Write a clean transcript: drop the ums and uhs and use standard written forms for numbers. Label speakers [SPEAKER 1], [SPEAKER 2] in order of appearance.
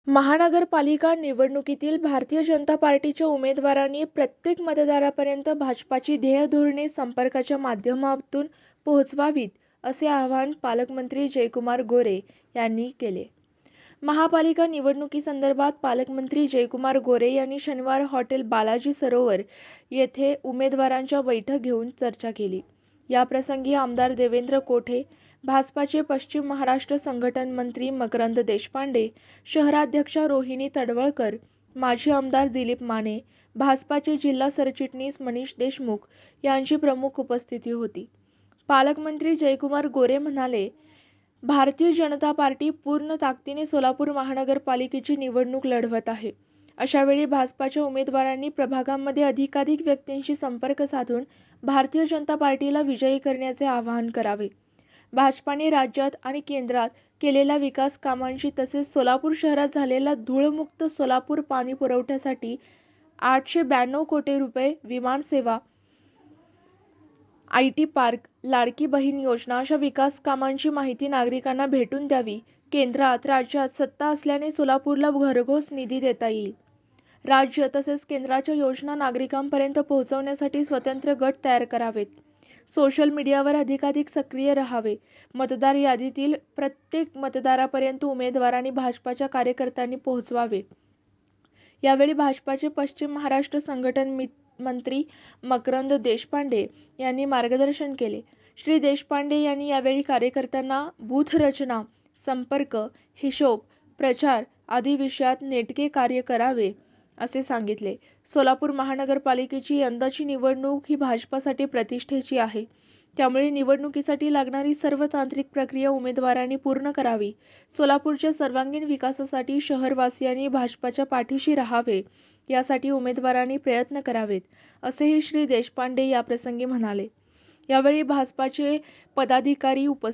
[SPEAKER 1] महानगरपालिका निवडणुकीतील भारतीय जनता पार्टीच्या उमेदवारांनी प्रत्येक मतदारापर्यंत भाजपाची ध्येयधोरणे संपर्काच्या माध्यमातून पोहोचवावीत, असे आवाहन पालकमंत्री जयकुमार गोरे यांनी केले. महापालिका निवडणुकीसंदर्भात पालकमंत्री जयकुमार गोरे यांनी शनिवारी हॉटेल बालाजी सरोवर येथे उमेदवारांची बैठक घेऊन चर्चा केली. याप्रसंगी आमदार देवेंद्र कोठे, भाजपाचे पश्चिम महाराष्ट्र संघटन मंत्री मकरंद देशपांडे, शहराध्यक्षा रोहिणी तडवळकर, माजी आमदार दिलीप माने, भाजपाचे जिल्हा सरचिटणीस मनीष देशमुख यांची प्रमुख उपस्थिती होती. पालकमंत्री जयकुमार गोरे म्हणाले, भारतीय जनता पार्टी पूर्ण ताकदीने सोलापूर महानगरपालिकेची निवडणूक लढवत आहे. अशावेळी भाजपाच्या उमेदवारांनी प्रभागांमध्ये अधिकाधिक व्यक्तींशी संपर्क साधून भारतीय जनता पार्टीला विजयी करण्याचे आवाहन करावे. भाजपाने राज्यात आणि केंद्रात केलेल्या विकास कामांची तसेच सोलापूर शहरात झालेल्या धूळमुक्त सोलापूर पाणी पुरवठ्यासाठी 892 कोटी रुपये, विमानसेवा, IT पार्क, लाडकी बहीण योजना अशा विकास कामांची माहिती नागरिकांना भेटून द्यावी. केंद्रात राज्यात सत्ता असल्याने सोलापूरला भरघोस निधी देता येईल. राज्य तसेच केंद्राच्या योजना नागरिकांपर्यंत पोहोचवण्यासाठी स्वतंत्र गट तयार करावेत. सोशल मीडियावर अधिकाधिक सक्रिय राहावे. मतदार यादीतील प्रत्येक मतदारापर्यंत उमेदवारांनी भाजपाच्या कार्यकर्त्यांनी पोहोचवावे. यावेळी भाजपाचे पश्चिम महाराष्ट्र संघटन मंत्री मकरंद देशपांडे यांनी मार्गदर्शन केले. श्री देशपांडे यांनी यावेळी कार्यकर्त्यांना बूथ रचना, संपर्क, हिशोब, प्रचार आदी विषयात नेटके कार्य करावे असे सांगितले. सोलापूर महानगरपालिकेची यंदाची निवडणूक ही भाजपासाठी प्रतिष्ठेची आहे. त्यामुळे निवडणुकीसाठी लागणारी सर्व तांत्रिक प्रक्रिया उमेदवारांनी पूर्ण करावी. सोलापूरच्या सर्वांगीण विकासासाठी शहरवासियांनी भाजपाच्या पाठीशी राहावे, यासाठी उमेदवारांनी प्रयत्न करावेत, असेही श्री देशपांडे याप्रसंगी म्हणाले. यावेळी भाजपाचे पदाधिकारी उपस्थित